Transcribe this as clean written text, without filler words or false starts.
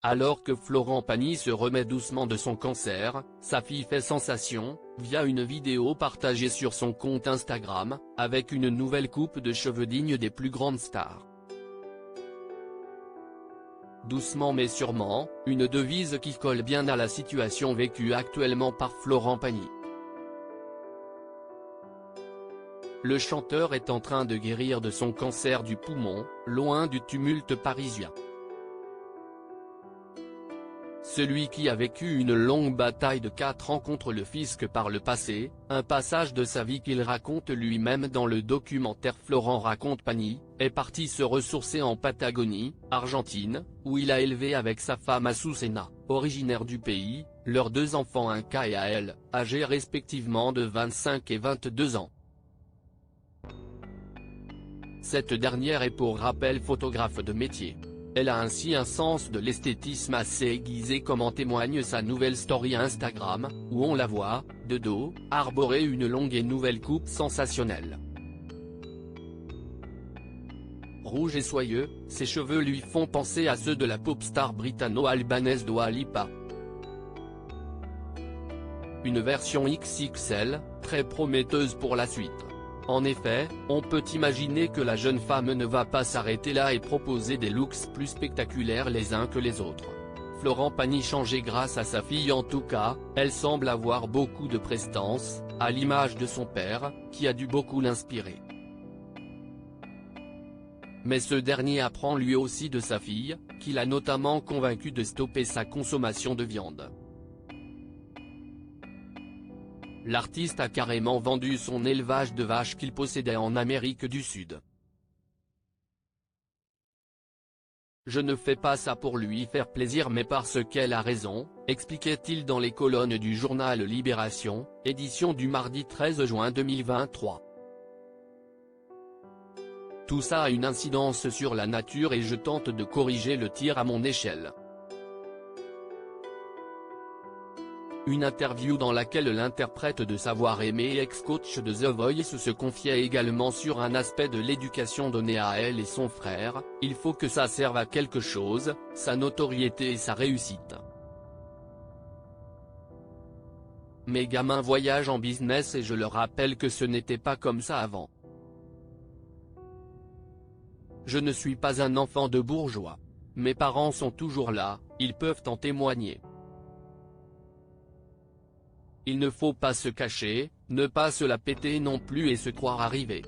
Alors que Florent Pagny se remet doucement de son cancer, sa fille fait sensation, via une vidéo partagée sur son compte Instagram, avec une nouvelle coupe de cheveux digne des plus grandes stars. Doucement mais sûrement, une devise qui colle bien à la situation vécue actuellement par Florent Pagny. Le chanteur est en train de guérir de son cancer du poumon, loin du tumulte parisien. Celui qui a vécu une longue bataille de 4 ans contre le fisc par le passé, un passage de sa vie qu'il raconte lui-même dans le documentaire Florent raconte Pagny, est parti se ressourcer en Patagonie, Argentine, où il a élevé avec sa femme Azucena, originaire du pays, leurs 2 enfants un K et AL, âgés respectivement de 25 et 22 ans. Cette dernière est pour rappel photographe de métier. Elle a ainsi un sens de l'esthétisme assez aiguisé comme en témoigne sa nouvelle story Instagram, où on la voit, de dos, arborer une longue et nouvelle coupe sensationnelle. Rouge et soyeux, ses cheveux lui font penser à ceux de la pop star britanno-albanaise Dua Lipa. Une version XXL, très prometteuse pour la suite. En effet, on peut imaginer que la jeune femme ne va pas s'arrêter là et proposer des looks plus spectaculaires les uns que les autres. Florent Pagny changé grâce à sa fille en tout cas, elle semble avoir beaucoup de prestance, à l'image de son père, qui a dû beaucoup l'inspirer. Mais ce dernier apprend lui aussi de sa fille, qui l'a notamment convaincu de stopper sa consommation de viande. L'artiste a carrément vendu son élevage de vaches qu'il possédait en Amérique du Sud. Je ne fais pas ça pour lui faire plaisir mais parce qu'elle a raison, expliquait-il dans les colonnes du journal Libération, édition du mardi 13 juin 2023. Tout ça a une incidence sur la nature et je tente de corriger le tir à mon échelle. Une interview dans laquelle l'interprète de Savoir Aimer et ex-coach de The Voice se confiait également sur un aspect de l'éducation donnée à elle et son frère, il faut que ça serve à quelque chose, sa notoriété et sa réussite. Mes gamins voyagent en business et je leur rappelle que ce n'était pas comme ça avant. Je ne suis pas un enfant de bourgeois. Mes parents sont toujours là, ils peuvent en témoigner. Il ne faut pas se cacher, ne pas se la péter non plus et se croire arrivé.